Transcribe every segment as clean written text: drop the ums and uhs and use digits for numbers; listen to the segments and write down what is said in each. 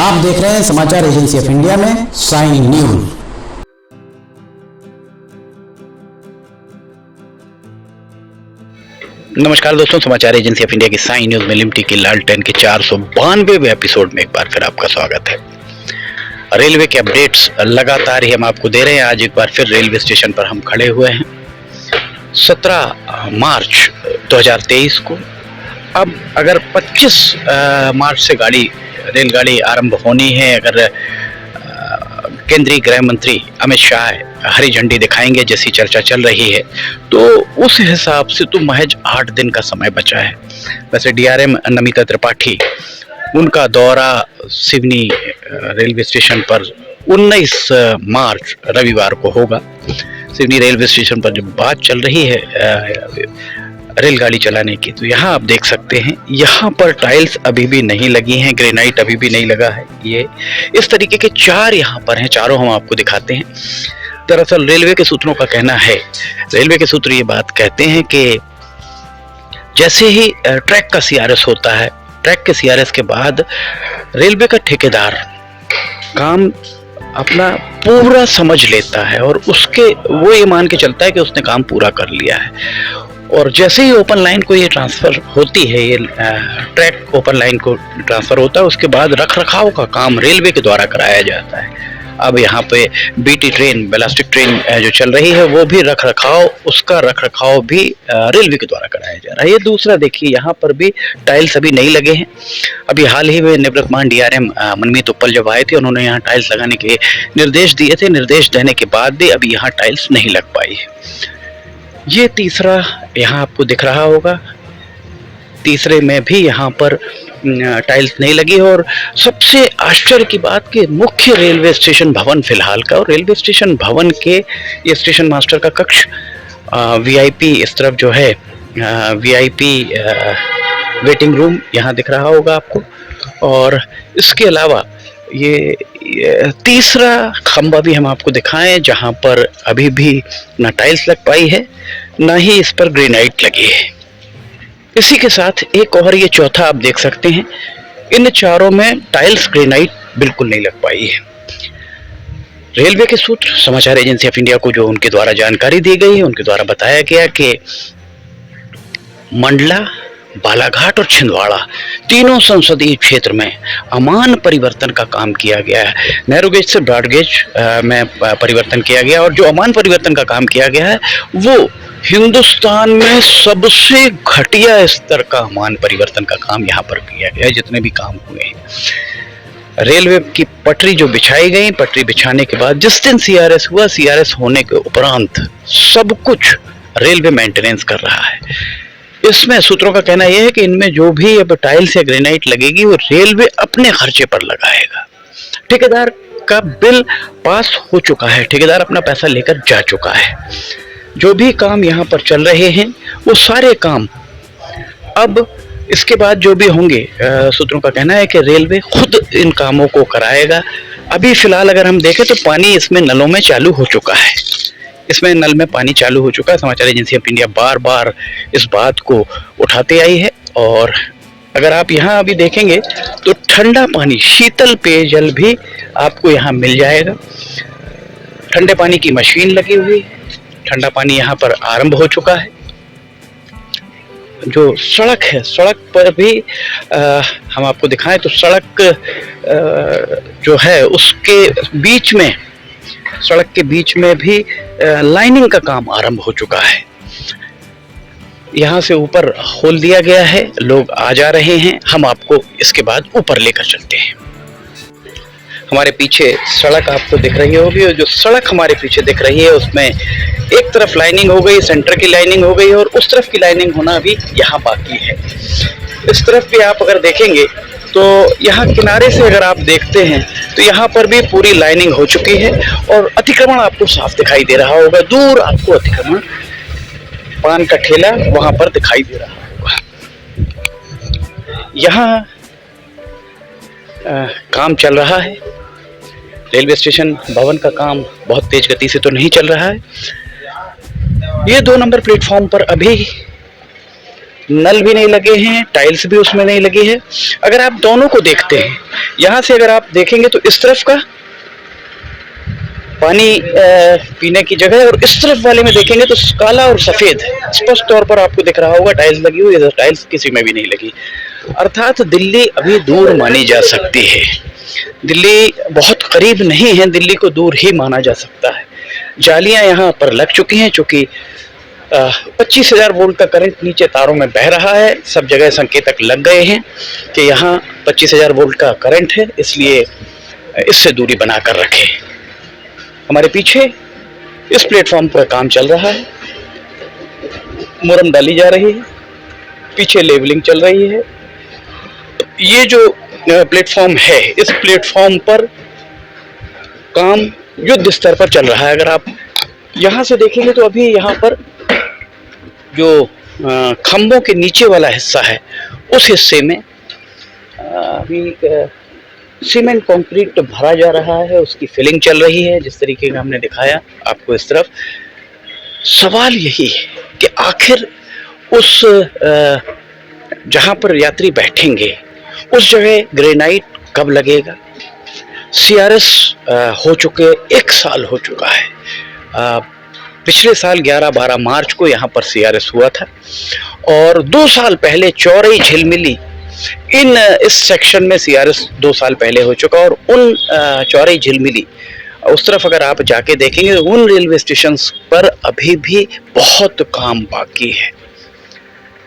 आप देख रहे हैं समाचार एजेंसी ऑफ इंडिया में साइन न्यूज। नमस्कार दोस्तों, समाचार एजेंसी ऑफ इंडिया की साइन न्यूज में लिमटी की लालटेन के 492वें एपिसोड में एक बार फिर आपका स्वागत है। रेलवे के अपडेट्स लगातार ही हम आपको दे रहे हैं। आज एक बार फिर रेलवे स्टेशन पर हम खड़े हुए हैं 17 मार्च 2023 को। अब अगर 25 मार्च से रेलगाड़ी आरंभ होनी है, अगर केंद्रीय गृह मंत्री अमित शाह हरी झंडी दिखाएंगे जैसी चर्चा चल रही है, तो उस हिसाब से तो महज 8 दिन का समय बचा है। वैसे डीआरएम नमिता त्रिपाठी, उनका दौरा सिवनी रेलवे स्टेशन पर 19 मार्च रविवार को होगा। सिवनी रेलवे स्टेशन पर जब बात चल रही है रेलगाड़ी चलाने की, तो यहाँ आप देख सकते हैं, यहाँ पर टाइल्स अभी भी नहीं लगी हैं, ग्रेनाइट अभी भी नहीं लगा है। ये इस तरीके के 4 यहाँ पर हैं, चारों हम आपको दिखाते हैं। दरअसल रेलवे के सूत्रों का कहना है, रेलवे के सूत्र ये बात कहते हैं कि जैसे ही ट्रैक का सीआरएस होता है, ट्रैक के सीआरएस के बाद रेलवे का ठेकेदार काम अपना पूरा समझ लेता है और वो ये मान के चलता है कि उसने काम पूरा कर लिया है। और जैसे ही ओपन लाइन को ये ट्रांसफर होती है, ये ट्रैक ओपन लाइन को ट्रांसफर होता है, उसके बाद रख रखाव का काम रेलवे के द्वारा कराया जाता है। अब यहाँ पे बीटी ट्रेन, बेलास्टिक ट्रेन जो चल रही है, वो भी उसका रख रखाव भी रेलवे के द्वारा कराया जा रहा है। ये दूसरा देखिए, यहाँ पर भी टाइल्स अभी नहीं लगे हैं। अभी हाल ही में निवृत्तमान डीआरएम मनमीत उत्पल जब आए थे, उन्होंने यहाँ टाइल्स लगाने के निर्देश दिए थे। निर्देश देने के बाद भी अभी यहाँ टाइल्स नहीं लग पाई है। ये तीसरा यहाँ आपको दिख रहा होगा, तीसरे में भी यहाँ पर टाइल्स नहीं लगी। और सबसे आश्चर्य की बात कि मुख्य रेलवे स्टेशन भवन फिलहाल का, और रेलवे स्टेशन भवन के ये स्टेशन मास्टर का कक्ष वीआईपी, इस तरफ जो है वीआईपी वेटिंग रूम यहाँ दिख रहा होगा आपको। और इसके अलावा ये तीसरा खंबा भी हम आपको दिखाएं, जहां पर अभी भी ना टाइल्स लग पाई है, ना ही इस पर ग्रेनाइट लगी है। इसी के साथ एक और ये चौथा आप देख सकते हैं, इन चारों में टाइल्स ग्रेनाइट बिल्कुल नहीं लग पाई है। रेलवे के सूत्र समाचार एजेंसी ऑफ इंडिया को जो उनके द्वारा जानकारी दी गई है, उनके द्वारा बताया गया कि मंडला, बालाघाट और छिंदवाड़ा तीनों संसदीय क्षेत्र में अमान परिवर्तन का काम किया गया है। नैरो गेज से ब्रॉड गेज में परिवर्तन किया गया, और जो अमान परिवर्तन का काम किया गया है वो हिंदुस्तान में सबसे घटिया स्तर का अमान परिवर्तन का काम यहाँ पर किया गया है, जितने भी काम हुए हैं। रेलवे की पटरी जो बिछाई गई, पटरी बिछाने के बाद जिस दिन सीआरएस हुआ, सीआरएस होने के उपरांत सब कुछ रेलवे मेंटेनेंस कर रहा है। इसमें सूत्रों का कहना यह है कि इनमें जो भी अब टाइल्स या ग्रेनाइट लगेगी, वो रेलवे अपने खर्चे पर लगाएगा। ठेकेदार का बिल पास हो चुका है, ठेकेदार अपना पैसा लेकर जा चुका है। जो भी काम यहाँ पर चल रहे हैं, वो सारे काम अब इसके बाद जो भी होंगे, सूत्रों का कहना है कि रेलवे खुद इन कामों को कराएगा। अभी फिलहाल अगर हम देखें तो पानी इसमें नलों में चालू हो चुका है, इसमें नल में पानी चालू हो चुका है। समाचार एजेंसी ऑफ इंडिया बार बार इस बात को उठाते आई है। और अगर आप यहाँ अभी देखेंगे तो ठंडा पानी, शीतल पेयजल भी आपको यहाँ मिल जाएगा। ठंडे पानी की मशीन लगी हुई है, ठंडा पानी यहाँ पर आरंभ हो चुका है। जो सड़क है, सड़क पर भी हम आपको दिखाएं तो सड़क जो है उसके बीच में, सड़क के बीच में भी लाइनिंग का काम आरंभ हो चुका है। यहाँ से ऊपर खोल दिया गया है, लोग आ जा रहे हैं। हम आपको इसके बाद ऊपर लेकर चलते हैं। हमारे पीछे सड़क आपको दिख रही होगी, और जो सड़क हमारे पीछे दिख रही है उसमें एक तरफ लाइनिंग हो गई, सेंटर की लाइनिंग हो गई, और उस तरफ की लाइनिंग होना अभी यहाँ बाकी है। इस तरफ भी आप अगर देखेंगे तो यहाँ किनारे से अगर आप देखते हैं तो यहाँ पर भी पूरी लाइनिंग हो चुकी है, और अतिक्रमण आपको साफ दिखाई दे रहा होगा। दूर आपको अतिक्रमण, पान का ठेला वहां पर दिखाई दे रहा होगा। यहाँ काम चल रहा है। रेलवे स्टेशन भवन का काम बहुत तेज गति से तो नहीं चल रहा है। ये 2 नंबर प्लेटफॉर्म पर अभी नल भी नहीं लगे हैं, टाइल्स भी उसमें नहीं लगी है। अगर आप दोनों को देखते हैं, यहाँ से अगर आप देखेंगे तो इस तरफ का पानी पीने की जगह है और इस तरफ वाले में देखेंगे तो काला और सफेद स्पष्ट तौर पर आपको दिख रहा होगा। टाइल्स लगी हुई है, टाइल्स किसी में भी नहीं लगी। अर्थात दिल्ली अभी दूर मानी जा सकती है। दिल्ली बहुत करीब नहीं है, दिल्ली को दूर ही माना जा सकता है। जालियां यहाँ पर लग चुकी हैं, चूंकि 25,000 वोल्ट का करंट नीचे तारों में बह रहा है। सब जगह संकेतक लग गए हैं कि यहाँ 25,000 वोल्ट का करंट है, इसलिए इससे दूरी बनाकर रखें। हमारे पीछे इस प्लेटफॉर्म पर काम चल रहा है, मुरम डाली जा रही है, पीछे लेवलिंग चल रही है। ये जो प्लेटफॉर्म है, इस प्लेटफॉर्म पर काम युद्ध स्तर पर चल रहा है। अगर आप यहाँ से देखेंगे तो अभी यहाँ पर जो खंभों के नीचे वाला हिस्सा है, उस हिस्से में अभी सीमेंट कंक्रीट भरा जा रहा है, उसकी फिलिंग चल रही है, जिस तरीके का हमने दिखाया आपको इस तरफ। सवाल यही है कि आखिर उस जहाँ पर यात्री बैठेंगे उस जगह ग्रेनाइट कब लगेगा? CRS हो चुके 1 साल हो चुका है। पिछले साल 11-12 मार्च को यहाँ पर CRS हुआ था और 2 साल पहले चौरई झिलमिली इस सेक्शन में CRS 2 साल पहले हो चुका। और उन चौरई झिलमिली उस तरफ अगर आप जाके देखेंगे उन रेलवे स्टेशन पर अभी भी बहुत काम बाकी है।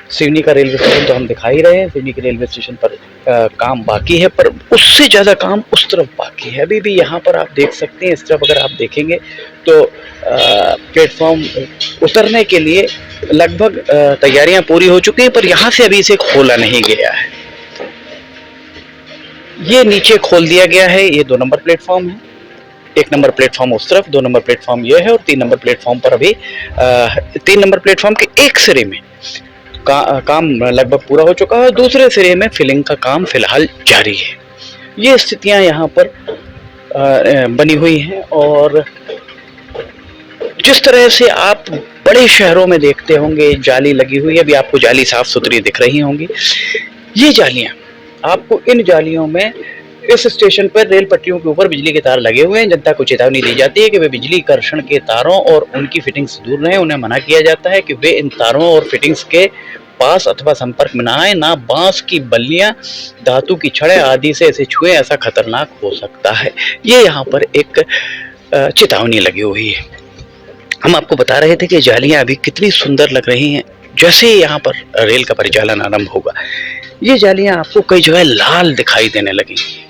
सिवनी का रेलवे स्टेशन तो हम दिखा ही रहे हैं, सिवनी के रेलवे स्टेशन पर काम बाकी है, पर उससे ज़्यादा काम उस तरफ बाकी है। अभी भी यहाँ पर आप देख सकते हैं, इस तरफ अगर आप देखेंगे तो प्लेटफॉर्म उतरने के लिए लगभग तैयारियां पूरी हो चुकी हैं, पर यहाँ से अभी इसे खोला नहीं गया है। ये नीचे खोल दिया गया है। ये 2 नंबर प्लेटफॉर्म है। 1 नंबर प्लेटफॉर्म उस तरफ, 2 नंबर प्लेटफॉर्म ये है और 3 नंबर प्लेटफॉर्म पर अभी 3 नंबर प्लेटफॉर्म के एक सिरे में काम लगभग पूरा हो चुका है, दूसरे सिरे में फिलिंग का काम फिलहाल जारी है। ये स्थितियां यहाँ पर बनी हुई हैं और जिस तरह से आप बड़े शहरों में देखते होंगे जाली लगी हुई है, अभी आपको जाली साफ सुथरी दिख रही होंगी। ये जालियां आपको, इन जालियों में इस स्टेशन पर रेल पटरियों के ऊपर बिजली के तार लगे हुए हैं। जनता को चेतावनी दी जाती है कि वे बिजली कर्षण के तारों और उनकी फिटिंग से दूर रहें। उन्हें मना किया जाता है कि वे इन तारों और फिटिंग्स के पास अथवा संपर्क में ना आए, ना बांस की बल्लियां, धातु की छड़ें आदि से इसे छुएं, ऐसा खतरनाक हो सकता है। ये यहाँ पर एक चेतावनी लगी हुई है। हम आपको बता रहे थे कि जालियां अभी कितनी सुंदर लग रही हैं। जैसे ही यहाँ पर रेल का परिचालन आरंभ होगा, ये जालियां आपको कई जगह लाल दिखाई देने लगेंगी।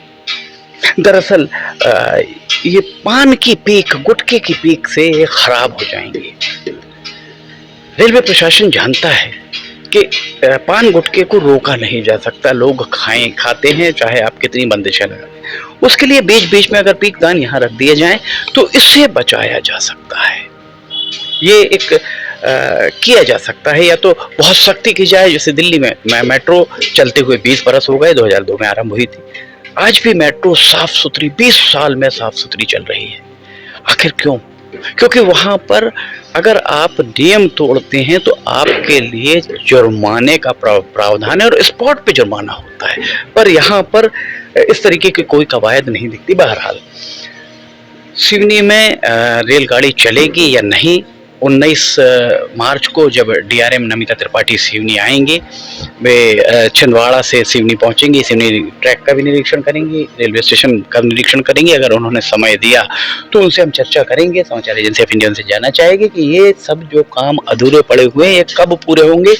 दरअसल ये पान की पीक, गुटखे की पीक से ये खराब हो जाएंगी। रेलवे प्रशासन जानता है कि पान गुटखे को रोका नहीं जा सकता, लोग खाते हैं चाहे आप कितनी बंदिशें लगा दें। उसके लिए बीच बीच में अगर पीक दान यहाँ रख दिए जाएं तो इससे बचाया जा सकता है। ये एक किया जा सकता है, या तो बहुत सख्ती की जाए। जैसे दिल्ली में मेट्रो चलते हुए 20 बरस हो गए, 2002 में आरंभ हुई थी। आज भी मेट्रो साफ सुथरी 20 साल में साफ सुथरी चल रही है। आखिर क्यों? क्योंकि वहां पर अगर आप नियम तोड़ते हैं तो आपके लिए जुर्माने का प्रावधान है और स्पॉट पे जुर्माना होता है, पर यहाँ पर इस तरीके की कोई कवायद नहीं दिखती। बहरहाल सिवनी में रेलगाड़ी चलेगी या नहीं, 19 मार्च को जब DRM नमिता त्रिपाठी सिवनी आएंगे, वे छिंदवाड़ा से सिवनी पहुंचेंगे, सिवनी ट्रैक का भी निरीक्षण करेंगे, रेलवे स्टेशन का निरीक्षण करेंगे। अगर उन्होंने समय दिया तो उनसे हम चर्चा करेंगे। समाचार एजेंसी ऑफ इंडिया से जानना चाहेगी कि ये सब जो काम अधूरे पड़े हुए हैं ये कब पूरे होंगे।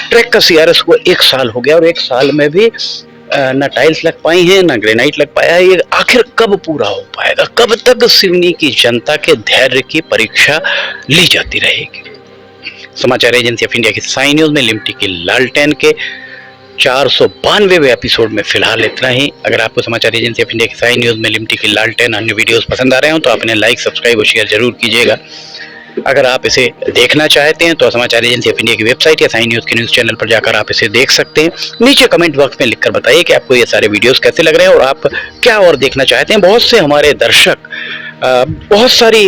ट्रैक का CRS को 1 साल हो गया और 1 साल में भी न टाइल्स लग पाई हैं, न ग्रेनाइट लग पाया है। ये आखिर कब पूरा हो पाएगा? कब तक सिवनी की जनता के धैर्य की परीक्षा ली जाती रहेगी? समाचार एजेंसी ऑफ इंडिया की साई न्यूज में लिमटी की लालटेन के 492वें एपिसोड में फिलहाल इतना ही। अगर आपको समाचार एजेंसी ऑफ इंडिया की साई न्यूज में लिमटी की लालटेन अन्य वीडियोस पसंद आ रहे हो तो आप इन्हें लाइक, सब्सक्राइब और शेयर जरूर कीजिएगा। अगर आप इसे देखना चाहते हैं तो समाचार एजेंसी ऑफ इंडिया की वेबसाइट या साई न्यूज के न्यूज चैनल पर जाकर आप इसे देख सकते हैं। नीचे कमेंट बॉक्स में लिखकर बताइए कि आपको ये सारे वीडियोस कैसे लग रहे हैं और आप क्या और देखना चाहते हैं। बहुत से हमारे दर्शक बहुत सारी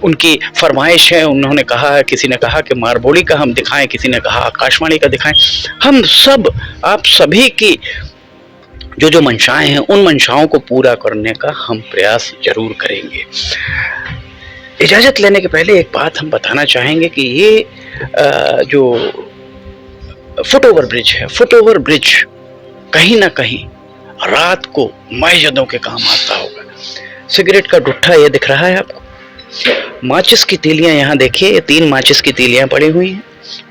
उनकी फरमाइश है। उन्होंने कहा है, किसी ने कहा कि मारबोली का हम दिखाएं, किसी ने कहा आकाशवाणी का दिखाएं। हम सब, आप सभी की जो जो मंशाएं हैं, उन मंशाओं को पूरा करने का हम प्रयास जरूर करेंगे। इजाज़त लेने के पहले एक बात हम बताना चाहेंगे कि ये जो फुट ओवर ब्रिज है, फुट ओवर ब्रिज कहीं ना कहीं रात को मस्जिदों के काम आता होगा। सिगरेट का गुट्ठा ये दिख रहा है आपको, माचिस की तीलियां यहाँ देखिए, ये 3 माचिस की तीलियां पड़ी हुई हैं,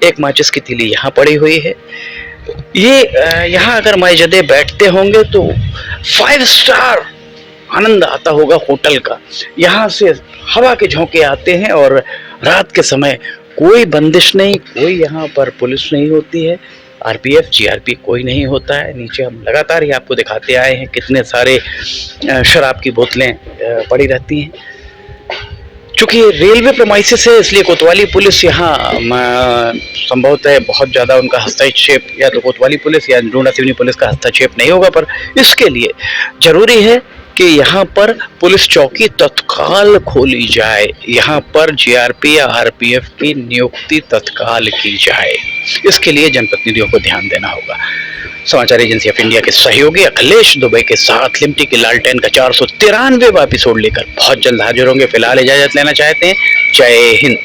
एक माचिस की तीली यहाँ पड़ी हुई है। ये यहाँ अगर मस्जिदे बैठते होंगे तो 5 स्टार आनंद आता होगा होटल का। यहाँ से हवा के झोंके आते हैं और रात के समय कोई बंदिश नहीं, कोई यहाँ पर पुलिस नहीं होती है, आरपीएफ जीआरपी कोई नहीं होता है। नीचे हम लगातार ही आपको दिखाते आए हैं कितने सारे शराब की बोतलें पड़ी रहती हैं। चूंकि रेलवे प्रेमाइसिस है, इसलिए कोतवाली पुलिस यहाँ संभवतः बहुत ज़्यादा उनका हस्तक्षेप, या तो कोतवाली पुलिस या डोडा सिवनी पुलिस का हस्तक्षेप नहीं होगा, पर इसके लिए जरूरी है कि यहाँ पर पुलिस चौकी तत्काल खोली जाए, यहाँ पर जीआरपी या आरपीएफ की नियुक्ति तत्काल की जाए। इसके लिए जनप्रतिनिधियों को ध्यान देना होगा। समाचार एजेंसी ऑफ इंडिया के सहयोगी अखिलेश दुबे के साथ लिमटी की लालटेन का 493वां एपिसोड लेकर बहुत जल्द हाजिर होंगे। फिलहाल इजाजत लेना चाहते हैं। जय हिंद।